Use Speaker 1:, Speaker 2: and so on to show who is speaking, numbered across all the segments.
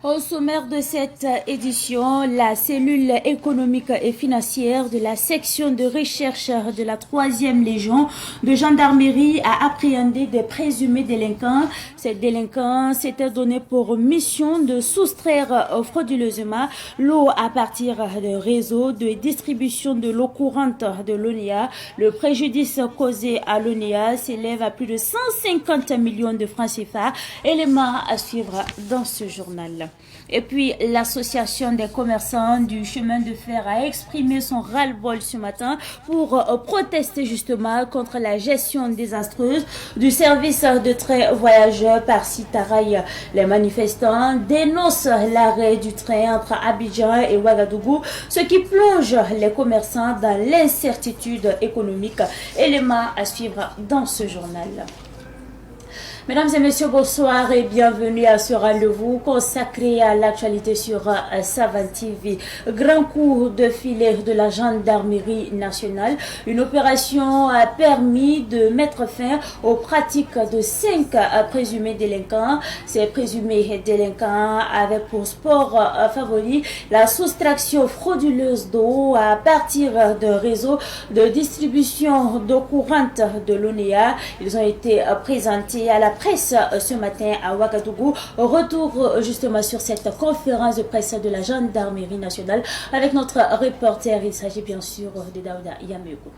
Speaker 1: Au sommaire de cette édition, la cellule économique et financière de la section de recherche de la 3e Légion de gendarmerie a appréhendé des présumés délinquants. Ces délinquants s'étaient donné pour mission de soustraire frauduleusement l'eau à partir de réseaux de distribution de l'eau courante de l'ONEA. Le préjudice causé à l'ONEA s'élève à plus de 150 millions de francs CFA. Élément à suivre dans ce journal. Et puis, l'association des commerçants du chemin de fer a exprimé son ras-le-bol ce matin pour protester justement contre la gestion désastreuse du service de train voyageurs par Sitaraï. Les manifestants dénoncent l'arrêt du train entre Abidjan et Ouagadougou, ce qui plonge les commerçants dans l'incertitude économique. Élément à suivre dans ce journal. Mesdames et messieurs, bonsoir et bienvenue à ce rendez-vous consacré à l'actualité sur Savane TV. Grand coup de filet de la gendarmerie nationale. Une opération a permis de mettre fin aux pratiques de 5 présumés délinquants. Ces présumés délinquants avaient pour sport favori la soustraction frauduleuse d'eau à partir de réseaux de distribution d'eau courante de l'ONEA. Ils ont été présentés à la presse ce matin à Ouagadougou. Retour justement sur cette conférence de presse de la gendarmerie nationale avec notre reporter. Il s'agit bien sûr de Daouda Yamego.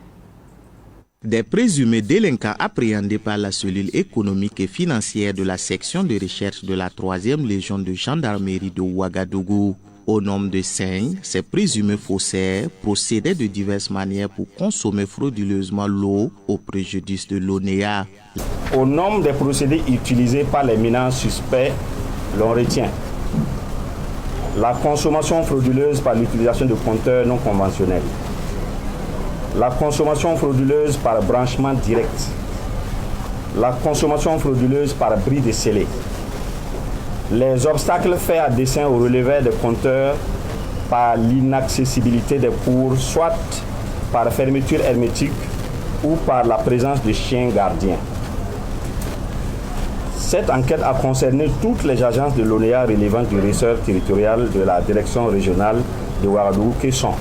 Speaker 2: Des présumés délinquants appréhendés par la cellule économique et financière de la section de recherche de la 3e Légion de gendarmerie de Ouagadougou. Au nombre de 5, ces présumés faussaires procédaient de diverses manières pour consommer frauduleusement l'eau au préjudice de l'ONEA.
Speaker 3: Au nombre des procédés utilisés par les mineurs suspects, l'on retient la consommation frauduleuse par l'utilisation de compteurs non conventionnels, la consommation frauduleuse par branchement direct, la consommation frauduleuse par bris de scellé, les obstacles faits à dessein au relevé des compteurs par l'inaccessibilité des cours, soit par fermeture hermétique ou par la présence de chiens gardiens. Cette enquête a concerné toutes les agences de l'ONEA relevant du ressort territorial de la direction régionale de Ouagadougou qui sont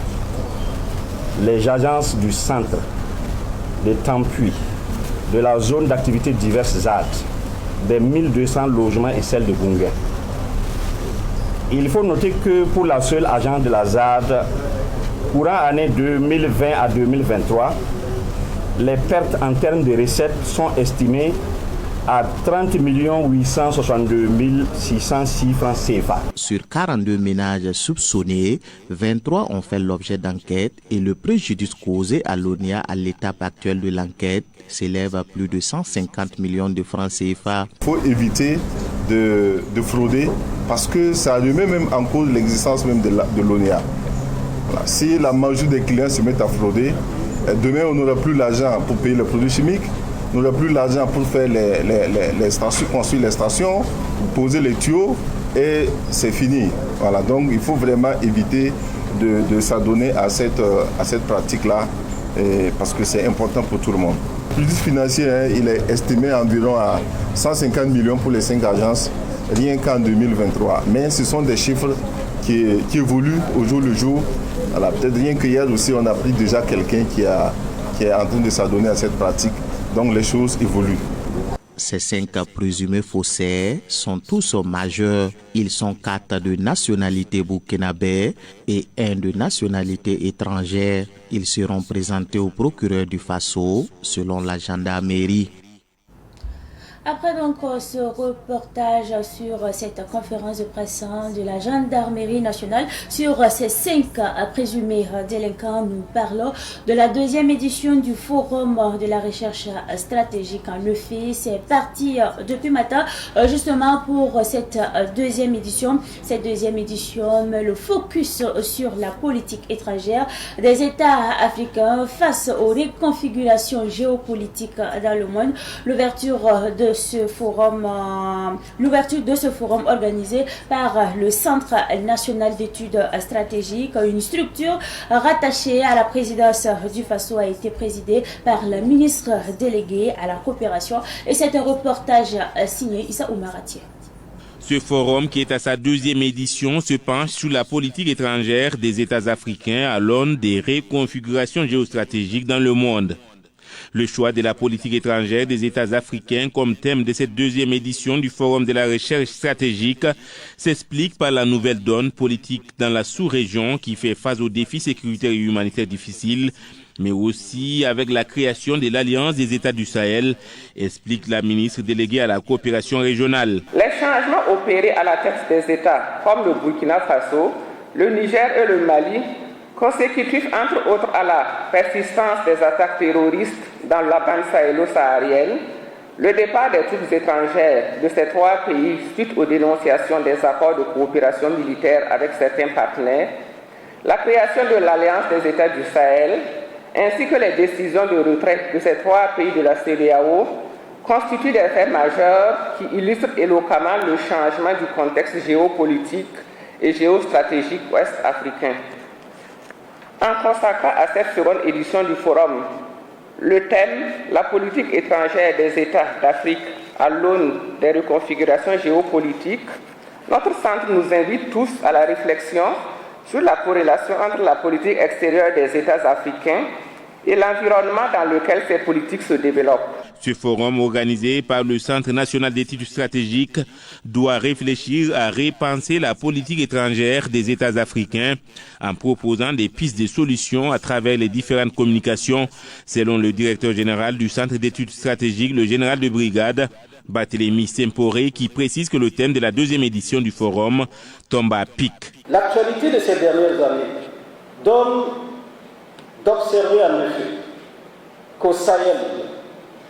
Speaker 3: les agences du centre, de Tampuy, de la zone d'activité diverses ZAD, des 1200 logements et celles de Bungué. Il faut noter que pour la seule agence de la ZAD, courant année 2020 à 2023, les pertes en termes de recettes sont estimées à 30 862 606 francs CFA.
Speaker 2: Sur 42 ménages soupçonnés, 23 ont fait l'objet d'enquête et le préjudice causé à l'ONEA à l'étape actuelle de l'enquête s'élève à plus de 150 millions de francs CFA.
Speaker 4: Il faut éviter de frauder parce que ça remet même en cause l'existence même de l'ONEA. Voilà. Si la majorité des clients se mettent à frauder, demain on n'aura plus l'argent pour payer les produits chimiques. On n'aura plus l'argent pour faire les stations, construire les stations, poser les tuyaux et c'est fini. Voilà, donc il faut vraiment éviter de s'adonner à cette pratique-là parce que c'est important pour tout le monde. Le préjudice financier, il est estimé environ à 150 millions pour les 5 agences, rien qu'en 2023. Mais ce sont des chiffres qui évoluent au jour le jour. Voilà, peut-être rien qu'hier aussi, on a pris déjà quelqu'un qui est en train de s'adonner à cette pratique. Donc les choses évoluent.
Speaker 2: Ces 5 présumés faussaires sont tous majeurs. Ils sont 4 de nationalité burkinabé et 1 de nationalité étrangère. Ils seront présentés au procureur du Faso selon la gendarmerie.
Speaker 1: Après donc ce reportage sur cette conférence de presse de la gendarmerie nationale sur ces 5 présumés délinquants, nous parlons de la 2e édition du forum de la recherche stratégique. Le fait, c'est parti depuis matin justement pour cette 2e édition. Cette 2e édition met le focus sur la politique étrangère des États africains face aux reconfigurations géopolitiques dans le monde. L'ouverture de ce forum, organisé par le Centre national d'études stratégiques, une structure rattachée à la présidence du Faso, a été présidée par la ministre déléguée à la coopération. Et c'est un reportage signé Issa Oumaratier.
Speaker 5: Ce forum, qui est à sa 2e édition, se penche sur la politique étrangère des États africains à l'aune des reconfigurations géostratégiques dans le monde. Le choix de la politique étrangère des États africains comme thème de cette 2e édition du Forum de la recherche stratégique s'explique par la nouvelle donne politique dans la sous-région qui fait face aux défis sécuritaires et humanitaires difficiles, mais aussi avec la création de l'Alliance des États du Sahel, explique la ministre déléguée à la coopération régionale.
Speaker 6: Les changements opérés à la tête des États, comme le Burkina Faso, le Niger et le Mali, consécutifs entre autres à la persistance des attaques terroristes dans la bande sahélo-saharienne, le départ des troupes étrangères de ces 3 pays suite aux dénonciations des accords de coopération militaire avec certains partenaires, la création de l'Alliance des États du Sahel, ainsi que les décisions de retrait de ces 3 pays de la CEDEAO constituent des faits majeurs qui illustrent éloquemment le changement du contexte géopolitique et géostratégique ouest-africain. En consacrant à cette seconde édition du forum le thème « La politique étrangère des États d'Afrique à l'aune des reconfigurations géopolitiques », notre centre nous invite tous à la réflexion sur la corrélation entre la politique extérieure des États africains et l'environnement dans lequel ces politiques se développent.
Speaker 5: Ce forum, organisé par le Centre national d'études stratégiques, doit réfléchir à repenser la politique étrangère des États africains en proposant des pistes de solutions à travers les différentes communications, selon le directeur général du Centre d'études stratégiques, le général de brigade, Barthélémy Semporé, qui précise que le thème de la 2e édition du forum tombe à pic.
Speaker 7: L'actualité de ces dernières années donne d'observer en effet qu'au Sahel,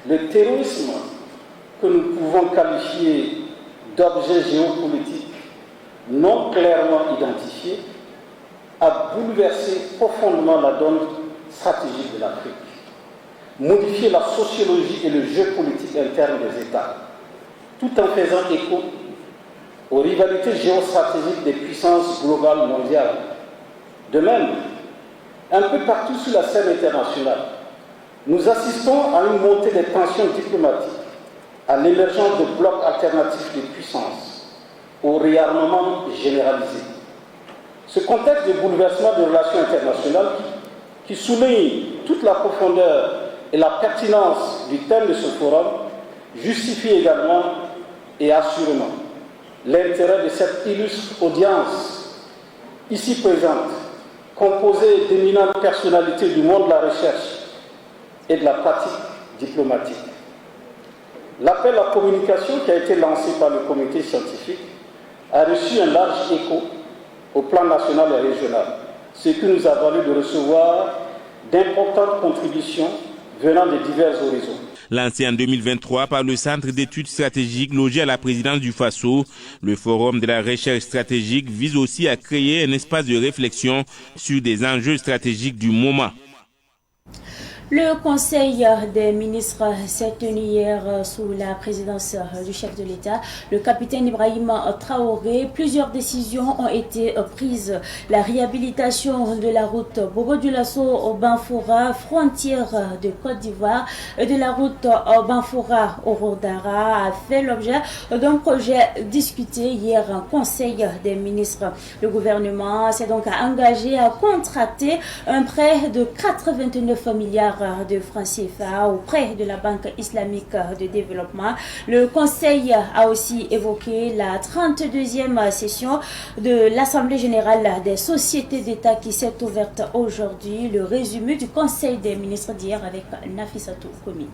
Speaker 7: le terrorisme que nous pouvons qualifier d'objet géopolitique non clairement identifié a bouleversé profondément la donne stratégique de l'Afrique, modifié la sociologie et le jeu politique interne des États, tout en faisant écho aux rivalités géostratégiques des puissances globales mondiales. De même, un peu partout sur la scène internationale, nous assistons à une montée des tensions diplomatiques, à l'émergence de blocs alternatifs de puissance, au réarmement généralisé. Ce contexte de bouleversement des relations internationales qui souligne toute la profondeur et la pertinence du thème de ce forum justifie également et assurément l'intérêt de cette illustre audience ici présente, composée d'éminentes personnalités du monde de la recherche et de la pratique diplomatique. L'appel à la communication qui a été lancé par le comité scientifique a reçu un large écho au plan national et régional, ce qui nous a valu de recevoir d'importantes contributions venant de divers horizons.
Speaker 5: Lancé en 2023 par le Centre d'études stratégiques logé à la présidence du Faso, le Forum de la recherche stratégique vise aussi à créer un espace de réflexion sur des enjeux stratégiques du moment.
Speaker 1: Le Conseil des ministres s'est tenu hier sous la présidence du chef de l'État, le capitaine Ibrahim Traoré. Plusieurs décisions ont été prises. La réhabilitation de la route Bobo-Dioulasso-Banfora, frontière de Côte d'Ivoire, et de la route Banfora-Orodara a fait l'objet d'un projet discuté hier en Conseil des ministres. Le gouvernement s'est donc engagé à contracter un prêt de 89 milliards de francs CFA auprès de la Banque islamique de développement. Le Conseil a aussi évoqué la 32e session de l'Assemblée générale des sociétés d'État qui s'est ouverte aujourd'hui. Le résumé du Conseil des ministres d'hier avec Nafissatou Komi.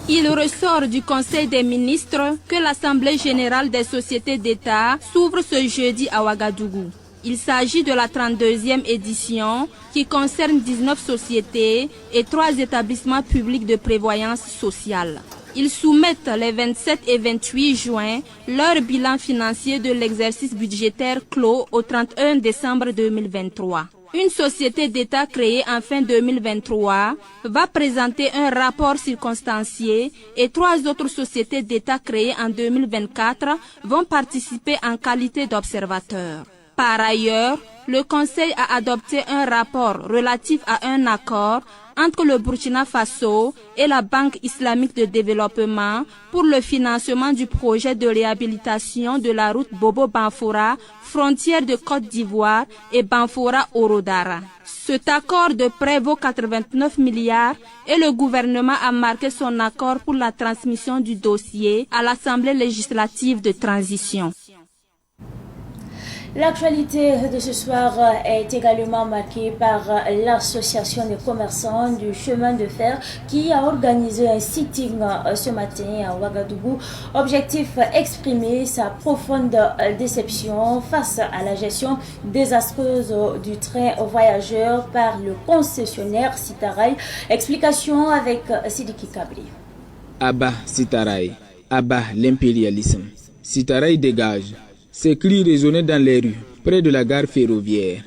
Speaker 8: Il ressort du Conseil des ministres que l'Assemblée générale des sociétés d'État s'ouvre ce jeudi à Ouagadougou. Il s'agit de la 32e édition qui concerne 19 sociétés et 3 établissements publics de prévoyance sociale. Ils soumettent les 27 et 28 juin leur bilan financier de l'exercice budgétaire clos au 31 décembre 2023. Une société d'État créée en fin 2023 va présenter un rapport circonstancié et 3 autres sociétés d'État créées en 2024 vont participer en qualité d'observateurs. Par ailleurs, le Conseil a adopté un rapport relatif à un accord entre le Burkina Faso et la Banque islamique de développement pour le financement du projet de réhabilitation de la route Bobo-Banfora, frontière de Côte d'Ivoire et Banfora-Orodara. Cet accord de prêt vaut 89 milliards et le gouvernement a marqué son accord pour la transmission du dossier à l'Assemblée législative de transition.
Speaker 1: L'actualité de ce soir est également marquée par l'association des commerçants du chemin de fer qui a organisé un sitting ce matin à Ouagadougou. Objectif, exprimer sa profonde déception face à la gestion désastreuse du train voyageur par le concessionnaire Sitaraï. Explication avec Sidiki Kabri.
Speaker 9: Abba Sitaraï, Abba l'impérialisme. Sitaraï dégage. Ces cris résonnaient dans les rues, près de la gare ferroviaire.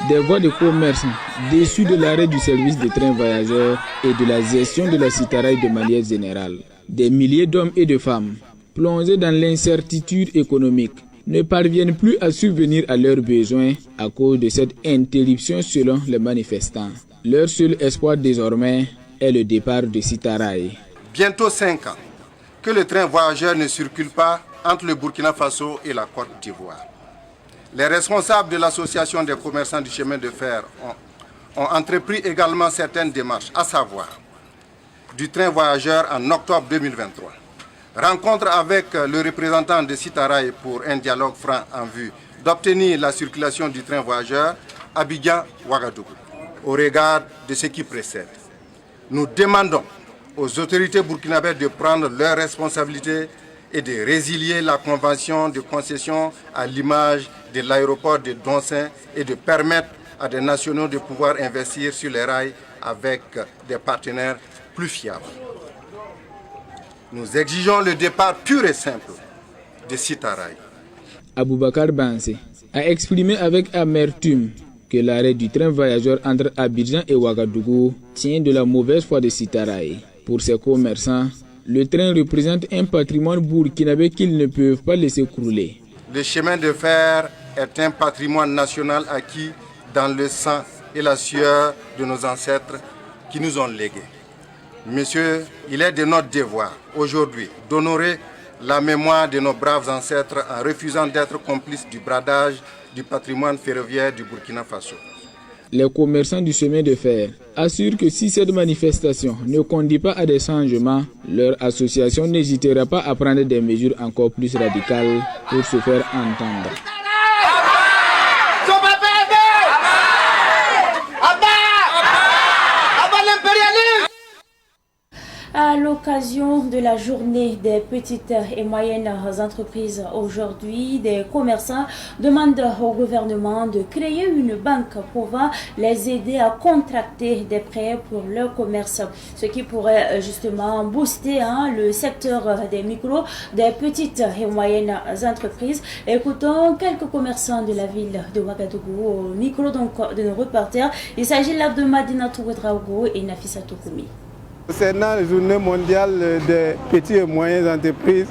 Speaker 9: Des voix de commerçants déçus de l'arrêt du service de train voyageurs et de la gestion de la Sitaraï de manière générale. Des milliers d'hommes et de femmes, plongés dans l'incertitude économique, ne parviennent plus à subvenir à leurs besoins à cause de cette interruption selon les manifestants. Leur seul espoir désormais est le départ de Sitaraï.
Speaker 10: Bientôt 5 ans que le train voyageur ne circule pas entre le Burkina Faso et la Côte d'Ivoire. Les responsables de l'association des commerçants du chemin de fer ont entrepris également certaines démarches, à savoir du train voyageur en octobre 2023. Rencontre avec le représentant de Sitaraï pour un dialogue franc en vue d'obtenir la circulation du train voyageur Abidjan-Ouagadougou. Au regard de ce qui précède, nous demandons aux autorités burkinabées de prendre leurs responsabilités et de résilier la convention de concession à l'image de l'aéroport de Donsin et de permettre à des nationaux de pouvoir investir sur les rails avec des partenaires plus fiables. Nous exigeons le départ pur et simple de Sitaraï.
Speaker 9: Aboubakar Bansé a exprimé avec amertume que l'arrêt du train voyageur entre Abidjan et Ouagadougou tient de la mauvaise foi de Sitaraï. Pour ces commerçants, le train représente un patrimoine burkinabé qu'ils ne peuvent pas laisser crouler.
Speaker 10: Le chemin de fer est un patrimoine national acquis dans le sang et la sueur de nos ancêtres qui nous ont légué. Monsieur, il est de notre devoir aujourd'hui d'honorer la mémoire de nos braves ancêtres en refusant d'être complices du bradage du patrimoine ferroviaire du Burkina Faso.
Speaker 9: Les commerçants du chemin de fer assurent que si cette manifestation ne conduit pas à des changements, leur association n'hésitera pas à prendre des mesures encore plus radicales pour se faire entendre.
Speaker 1: À l'occasion de la journée des petites et moyennes entreprises aujourd'hui, des commerçants demandent au gouvernement de créer une banque pouvant les aider à contracter des prêts pour leur commerce, ce qui pourrait justement booster le secteur des micros, des petites et moyennes entreprises. Écoutons quelques commerçants de la ville de Ouagadougou au micro donc de nos reporters. Il s'agit là de Madina Tououdraogo et Nafissa Toukoumi.
Speaker 11: Concernant la journée mondiale des petites et moyennes entreprises,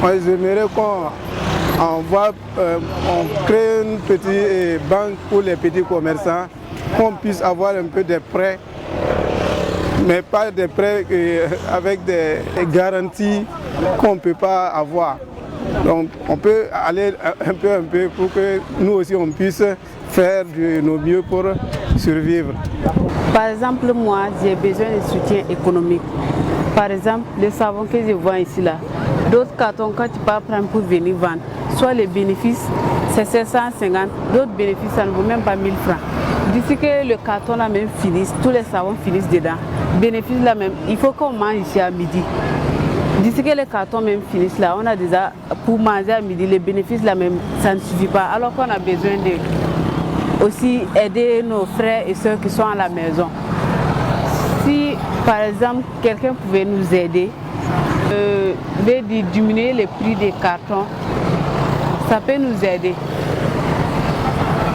Speaker 11: j'aimerais qu'on crée une petite banque pour les petits commerçants, qu'on puisse avoir un peu de prêts, mais pas des prêts avec des garanties qu'on ne peut pas avoir. Donc on peut aller un peu pour que nous aussi on puisse faire de nos mieux pour survivre.
Speaker 12: Par exemple, moi, j'ai besoin de soutien économique. Par exemple, le savon que je vois ici, là, d'autres cartons, quand tu peux prendre pour venir vendre, soit les bénéfices, c'est 750, d'autres bénéfices, ça ne vaut même pas 1000 francs. D'ici que le carton là même finisse, tous les savons finissent dedans. Bénéfice là même, il faut qu'on mange ici à midi. D'ici que les cartons même finissent là, on a déjà, pour manger à midi, les bénéfices là même, ça ne suffit pas. Alors qu'on a besoin de aussi aider nos frères et sœurs qui sont à la maison. Si par exemple quelqu'un pouvait nous aider, de diminuer les prix des cartons, ça peut nous aider.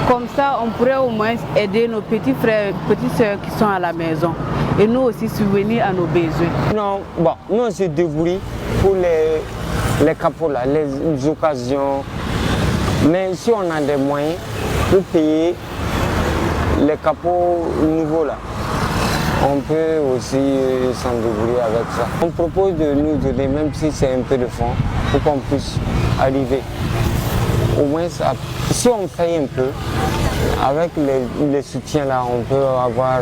Speaker 12: Comme ça, on pourrait au moins aider nos petits frères et petites sœurs qui sont à la maison. Et nous aussi subvenir à nos besoins.
Speaker 13: Non, bon, nous on se débrouille pour les capots là, les occasions. Mais si on a des moyens pour payer les capots nouveaux là, on peut aussi s'en débrouiller avec ça. On propose de nous donner, même si c'est un peu de fonds, pour qu'on puisse arriver. Au moins, ça, si on paye un peu, avec les soutiens là, on peut avoir,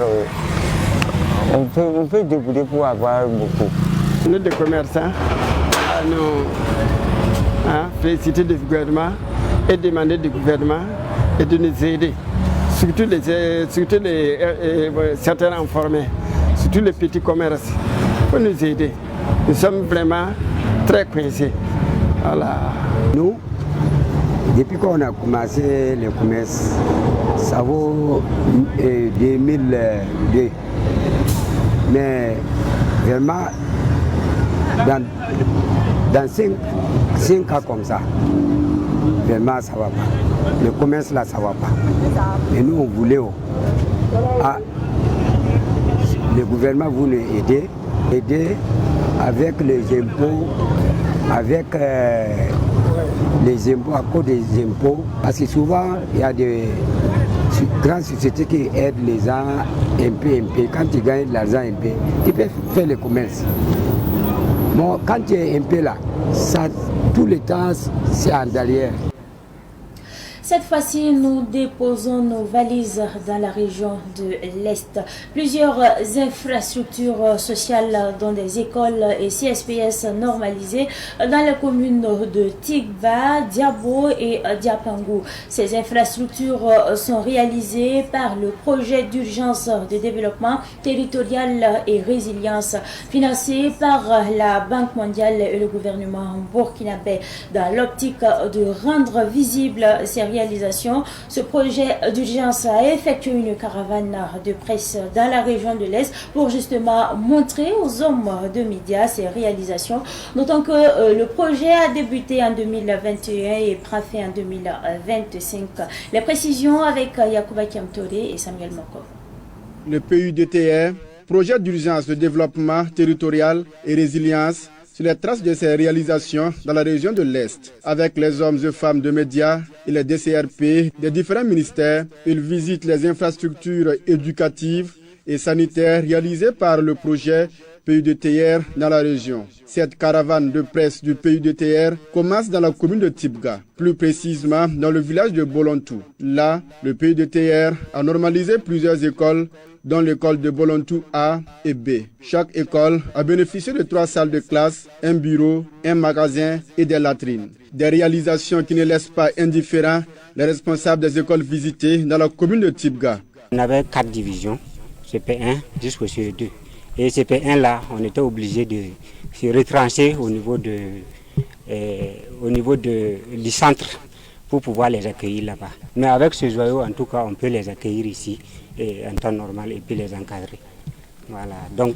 Speaker 13: on peut débrouiller pour avoir beaucoup.
Speaker 11: Nous, des commerçants, nous féliciter le gouvernement et demander du gouvernement et de nous aider. Surtout certains informés, surtout les petits commerces, pour nous aider. Nous sommes vraiment très coincés. Voilà.
Speaker 14: Nous, depuis qu'on a commencé le commerce, ça vaut 2002. Mais vraiment, dans 5 ans comme ça, vraiment ça ne va pas. Le commerce là, ça ne va pas. Et nous, on voulait, le gouvernement voulait aider avec les impôts, avec les impôts, à cause des impôts. Parce que souvent, il y a des grandes sociétés qui aident les gens un peu. Quand tu gagnes de l'argent un peu, tu peux faire le commerce. Bon, quand tu es un peu là, ça, tout le temps, c'est en derrière.
Speaker 1: Cette fois-ci, nous déposons nos valises dans la région de l'Est. Plusieurs infrastructures sociales, dont des écoles et CSPS normalisées dans les communes de Tigba, Diabo et Diapangu. Ces infrastructures sont réalisées par le projet d'urgence de développement territorial et résilience, financé par la Banque mondiale et le gouvernement burkinabé. Dans l'optique de rendre visible ces réalisations, ce projet d'urgence a effectué une caravane de presse dans la région de l'Est pour justement montrer aux hommes de médias ces réalisations, d'autant que le projet a débuté en 2021 et prend fin en 2025. Les précisions avec Yacouba Kiamtore et Samuel Moko.
Speaker 15: Le PUDTR, projet d'urgence de développement territorial et résilience, sur les traces de ces réalisations dans la région de l'Est. Avec les hommes et femmes de médias et les DCRP des différents ministères, ils visitent les infrastructures éducatives et sanitaires réalisées par le projet PUDTR dans la région. Cette caravane de presse du PUDTR commence dans la commune de Tibga, plus précisément dans le village de Bolontou. Là, le PUDTR a normalisé plusieurs écoles, dont l'école de Bolontou A et B. Chaque école a bénéficié de 3 salles de classe, un bureau, un magasin et des latrines. Des réalisations qui ne laissent pas indifférents les responsables des écoles visitées dans la commune de Tibga.
Speaker 13: On avait 4 divisions, CP1 jusqu'au CE2. Et CP1 là, on était obligé de se retrancher au niveau du centre pour pouvoir les accueillir là-bas. Mais avec ce joyau, en tout cas, on peut les accueillir ici en temps normal et puis les encadrer. Voilà. Donc,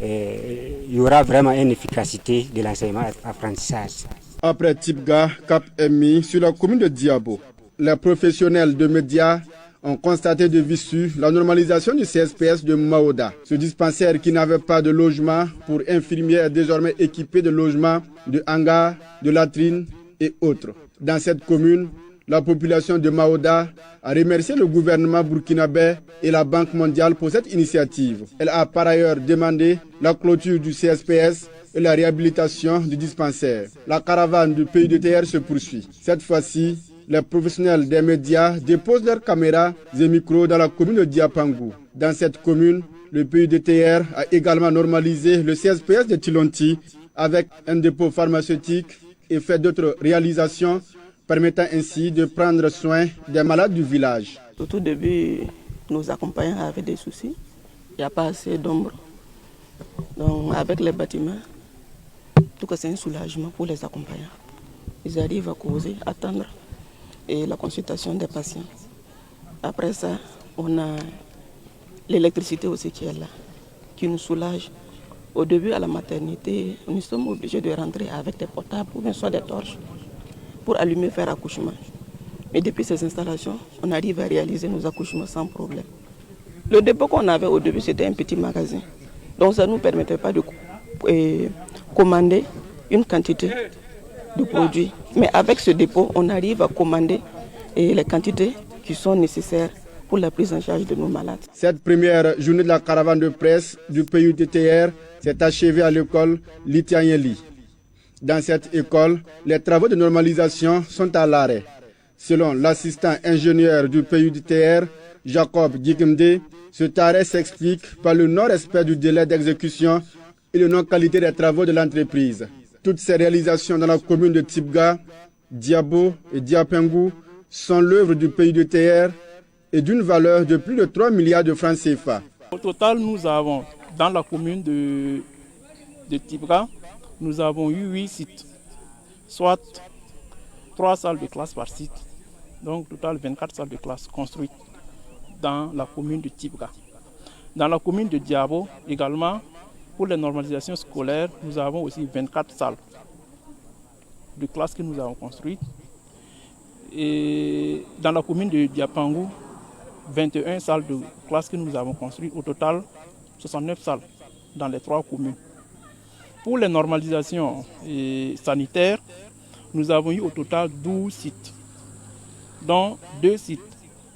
Speaker 13: il y aura vraiment une efficacité de l'enseignement-apprentissage.
Speaker 15: Après Tibga, Cap est mis sur la commune de Diabo. Les professionnels de médias ont constaté de visu la normalisation du CSPS de Maoda. Ce dispensaire qui n'avait pas de logement pour infirmiers est désormais équipé de logements, de hangars, de latrines et autres. Dans cette commune, la population de Maoda a remercié le gouvernement burkinabé et la Banque mondiale pour cette initiative. Elle a par ailleurs demandé la clôture du CSPS et la réhabilitation du dispensaire. La caravane du PUDTR se poursuit. Cette fois-ci, les professionnels des médias déposent leurs caméras et micros dans la commune de Diapangu. Dans cette commune, le PUDTR a également normalisé le CSPS de Tilonti avec un dépôt pharmaceutique et fait d'autres réalisations permettant ainsi de prendre soin des malades du village.
Speaker 16: Au tout début, nos accompagnants avaient des soucis. Il n'y a pas assez d'ombre. Donc avec les bâtiments, tout cas, c'est un soulagement pour les accompagnants. Ils arrivent à causer, attendre et la consultation des patients. Après ça, on a l'électricité aussi qui est là, qui nous soulage. Au début, à la maternité, nous sommes obligés de rentrer avec des portables ou bien soit des torches pour allumer, faire accouchement. Mais depuis ces installations, on arrive à réaliser nos accouchements sans problème. Le dépôt qu'on avait au début, c'était un petit magasin. Donc ça ne nous permettait pas de commander une quantité de produits. Mais avec ce dépôt, on arrive à commander les quantités qui sont nécessaires pour la prise en charge de nos malades.
Speaker 15: Cette première journée de la caravane de presse du PUDTR s'est achevée à l'école Litianyeli. Dans cette école, les travaux de normalisation sont à l'arrêt. Selon l'assistant ingénieur du PUDTR, Jacob Dikemde, cet arrêt s'explique par le non-respect du délai d'exécution et la non-qualité des travaux de l'entreprise. Toutes ces réalisations dans la commune de Tibga, Diabo et Diapengou sont l'œuvre du PUDTR et d'une valeur de plus de 3 milliards de francs CFA.
Speaker 17: Au total, nous avons, dans la commune de Tibga, nous avons eu 8 sites, soit 3 salles de classe par site. Donc, au total, 24 salles de classe construites dans la commune de Tibga. Dans la commune de Diabo, également, pour les normalisations scolaires, nous avons aussi 24 salles de classe que nous avons construites. Et dans la commune de Diapangou, 21 salles de classe que nous avons construites. Au total, 69 salles dans les 3 communes. Pour les normalisations sanitaires, nous avons eu au total 12 sites, dont 2 sites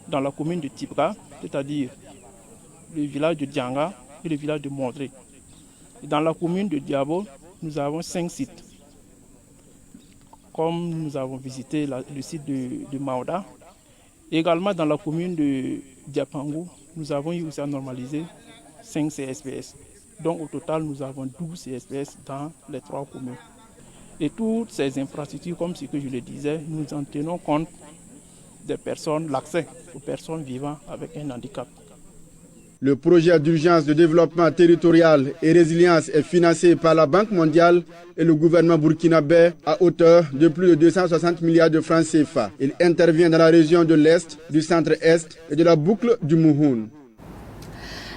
Speaker 17: dans la commune de Tibga, c'est-à-dire le village de Dianga et le village de Mondré. Dans la commune de Diabo, nous avons 5 sites. Comme nous avons visité le site de Maoda, également dans la commune de Diapangou, nous avons eu aussi à normaliser 5 CSPS. Donc au total, nous avons 12 CSPS dans les 3 communes. Et toutes ces infrastructures, comme ce que je le disais, nous en tenons compte des personnes, l'accès aux personnes vivant avec un handicap.
Speaker 15: Le projet d'urgence de développement territorial et résilience est financé par la Banque mondiale et le gouvernement burkinabé à hauteur de plus de 260 milliards de francs CFA. Il intervient dans la région de l'Est, du centre-Est et de la boucle du Mouhoun.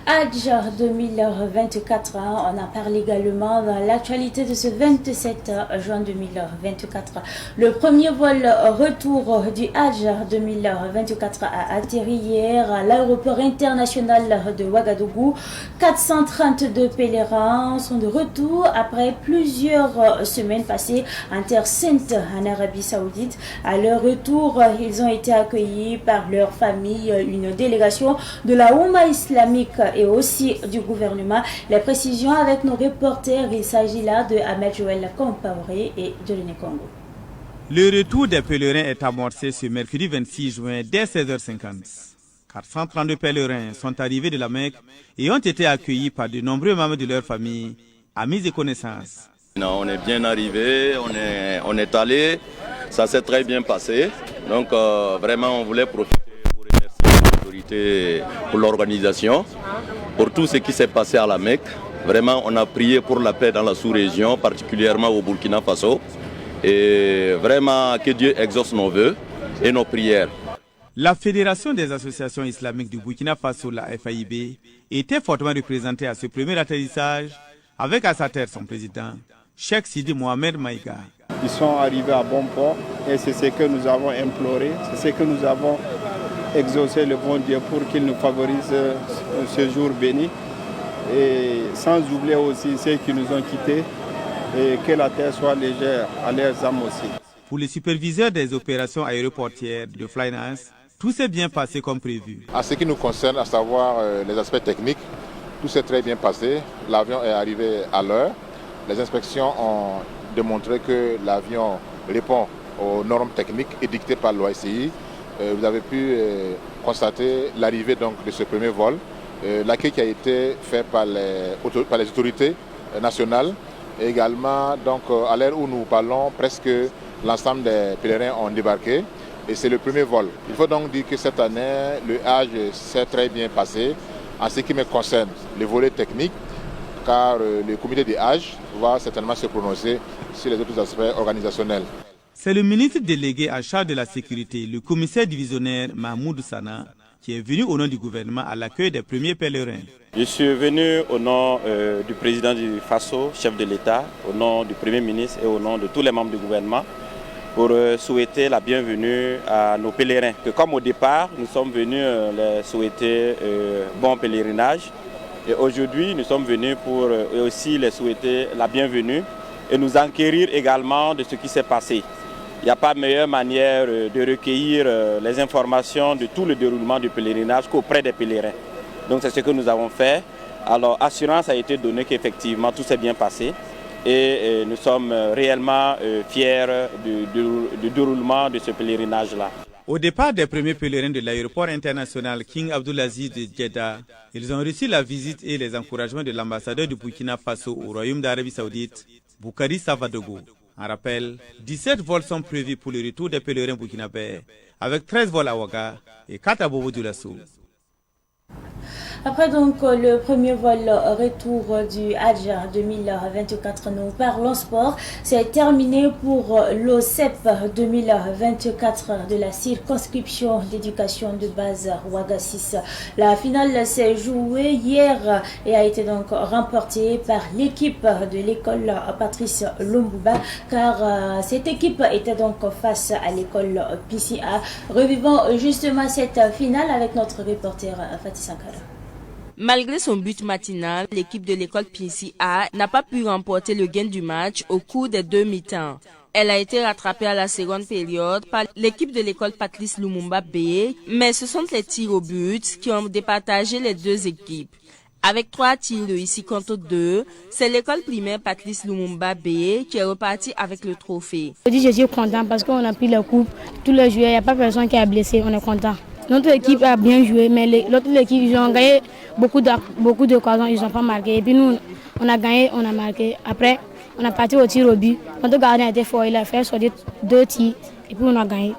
Speaker 1: Hajj 2024, on en parle également dans l'actualité de ce 27 juin 2024. Le premier vol retour du Hajj 2024 a atterri hier à l'aéroport international de Ouagadougou. 432 pèlerins sont de retour après plusieurs semaines passées en Terre Sainte en Arabie Saoudite. À leur retour, ils ont été accueillis par leur famille, une délégation de la Oumma islamique et aussi du gouvernement. Les précisions avec nos reporters, il s'agit là de Ahmed Joël Compaoré et de René Congo.
Speaker 18: Le retour des pèlerins est amorcé ce mercredi 26 juin dès 16h50. 432 pèlerins sont arrivés de la Mecque et ont été accueillis par de nombreux membres de leur famille, amis et connaissances.
Speaker 19: On est bien arrivé, on est allé, ça s'est très bien passé. Donc vraiment on voulait profiter pour remercier les autorités pour l'organisation, pour tout ce qui s'est passé à la Mecque. Vraiment on a prié pour la paix dans la sous-région, particulièrement au Burkina Faso. Et vraiment que Dieu exauce nos vœux et nos prières.
Speaker 18: La Fédération des associations islamiques du Burkina Faso, la FAIB, était fortement représentée à ce premier atterrissage avec à sa tête son président, Cheikh Sidi Mohamed Maïga.
Speaker 20: Ils sont arrivés à bon port et c'est ce que nous avons imploré, c'est ce que nous avons exaucé le bon Dieu pour qu'il nous favorise ce jour béni. Et sans oublier aussi ceux qui nous ont quittés et que la terre soit légère à leurs âmes aussi.
Speaker 18: Pour les superviseurs des opérations aéroportières de Flynas, tout s'est bien passé comme prévu.
Speaker 21: En ce qui nous concerne, à savoir les aspects techniques, tout s'est très bien passé. L'avion est arrivé à l'heure. Les inspections ont démontré que l'avion répond aux normes techniques édictées par l'OACI. Vous avez pu constater l'arrivée de ce premier vol, l'accueil qui a été fait par les autorités nationales. Et également, à l'heure où nous parlons, presque l'ensemble des pèlerins ont débarqué et c'est le premier vol. Il faut donc dire que cette année, le Hajj s'est très bien passé en ce qui me concerne. Le volet technique, car le comité des âges va certainement se prononcer sur les autres aspects organisationnels.
Speaker 18: C'est le ministre délégué en charge de la sécurité, le commissaire divisionnaire Mahmoud Sana, qui est venu au nom du gouvernement à l'accueil des premiers pèlerins.
Speaker 3: Je suis venu au nom du président du FASO, chef de l'État, au nom du Premier ministre et au nom de tous les membres du gouvernement pour souhaiter la bienvenue à nos pèlerins. Que comme au départ, nous sommes venus les souhaiter bon pèlerinage et aujourd'hui nous sommes venus pour aussi les souhaiter la bienvenue et nous enquérir également de ce qui s'est passé. Il n'y a pas meilleure manière de recueillir les informations de tout le déroulement du pèlerinage qu'auprès des pèlerins. Donc c'est ce que nous avons fait. Alors assurance a été donnée qu'effectivement tout s'est bien passé et nous sommes réellement fiers du déroulement de ce pèlerinage-là.
Speaker 18: Au départ des premiers pèlerins de l'aéroport international King Abdulaziz de Jeddah, ils ont reçu la visite et les encouragements de l'ambassadeur du Burkina Faso au Royaume d'Arabie Saoudite, Boukari Savadogo. En rappel, 17 vols sont prévus pour le retour des pèlerins burkinabés, avec 13 vols à Ouaga et 4 à Bobo-Dioulasso.
Speaker 1: Après donc le premier vol retour du Hajj 2024, nous parlons sport. C'est terminé pour l'OCEP 2024 de la circonscription d'éducation de base Ouaga 6. La finale s'est jouée hier et a été donc remportée par l'équipe de l'école Patrice Lumumba, car cette équipe était donc face à l'école PCA. Revivons justement cette finale avec notre reporter Fatih Sankara.
Speaker 22: Malgré son but matinal, l'équipe de l'école PCA n'a pas pu remporter le gain du match au cours des 2 mi-temps. Elle a été rattrapée à la seconde période par l'équipe de l'école Patrice Lumumba B, mais ce sont les tirs au but qui ont départagé les deux équipes. Avec 3 tirs réussis contre 2, c'est l'école primaire Patrice Lumumba B qui est repartie avec le trophée.
Speaker 23: Je suis content parce qu'on a pris la coupe. Tous les joueurs, il n'y a pas personne qui a blessé, on est content. Notre équipe a bien joué, mais l'autre équipe, ils ont gagné beaucoup d'occasions, ils n'ont pas marqué. Et puis nous, on a gagné, on a marqué. Après, on a parti au tir au but. Notre gardien était fort, il a fait sur 2 tirs et puis on a gagné.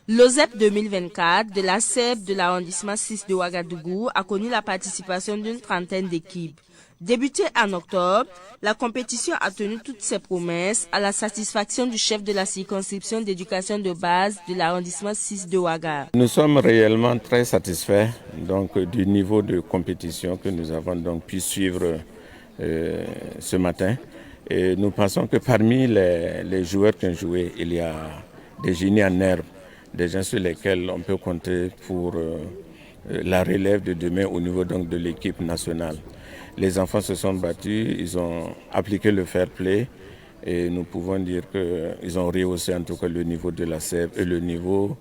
Speaker 22: L'OZEP 2024 de la CEP de l'arrondissement 6 de Ouagadougou a connu la participation d'une trentaine d'équipes. Débutée en octobre, la compétition a tenu toutes ses promesses à la satisfaction du chef de la circonscription d'éducation de base de l'arrondissement 6 de Ouaga.
Speaker 3: Nous sommes réellement très satisfaits du niveau de compétition que nous avons pu suivre ce matin. Et nous pensons que parmi les joueurs qui ont joué, il y a des génies en herbe, des gens sur lesquels on peut compter pour la relève de demain au niveau de l'équipe nationale. Les enfants se sont battus, ils ont appliqué le fair play et nous pouvons dire qu'ils ont rehaussé en tout cas le niveau de la CEP et le niveau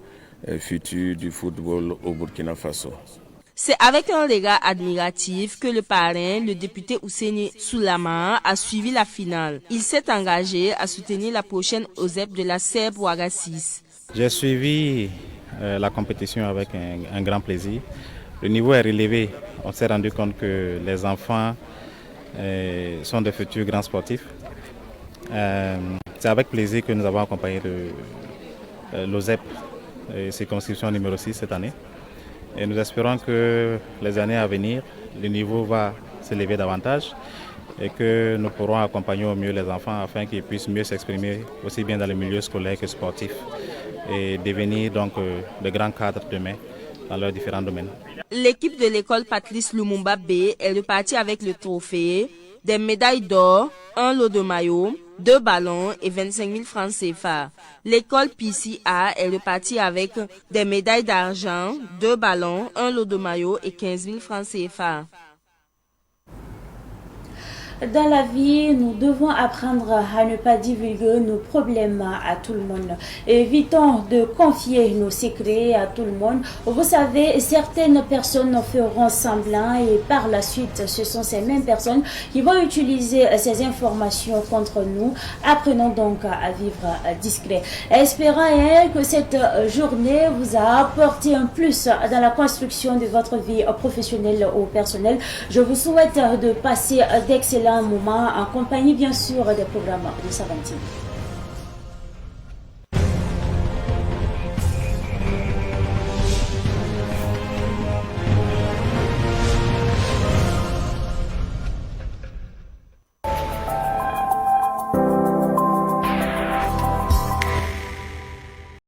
Speaker 3: futur du football au Burkina Faso.
Speaker 22: C'est avec un regard admiratif que le parrain, le député Ousseini Soulama, a suivi la finale. Il s'est engagé à soutenir la prochaine OZEP de la CEP Ouaga 6.
Speaker 24: J'ai suivi la compétition avec un grand plaisir. Le niveau est relevé. On s'est rendu compte que les enfants sont de futurs grands sportifs. C'est avec plaisir que nous avons accompagné l'OZEP, circonscription numéro 6 cette année. Et nous espérons que les années à venir, le niveau va s'élever davantage et que nous pourrons accompagner au mieux les enfants afin qu'ils puissent mieux s'exprimer aussi bien dans le milieu scolaire que sportif et devenir donc de grands cadres demain dans leurs différents domaines.
Speaker 22: L'équipe de l'école Patrice Lumumba B est repartie avec le trophée, des médailles d'or, un lot de maillots, 2 ballons et 25 000 francs CFA. L'école PCA est repartie avec des médailles d'argent, 2 ballons, un lot de maillots et 15 000 francs CFA.
Speaker 1: Dans la vie, nous devons apprendre à ne pas divulguer nos problèmes à tout le monde. Évitons de confier nos secrets à tout le monde. Vous savez, certaines personnes feront semblant et par la suite, ce sont ces mêmes personnes qui vont utiliser ces informations contre nous. Apprenons donc à vivre discret. Espérons que cette journée vous a apporté un plus dans la construction de votre vie professionnelle ou personnelle. Je vous souhaite de passer d'excellents moments en compagnie bien sûr des programmes de Savantine.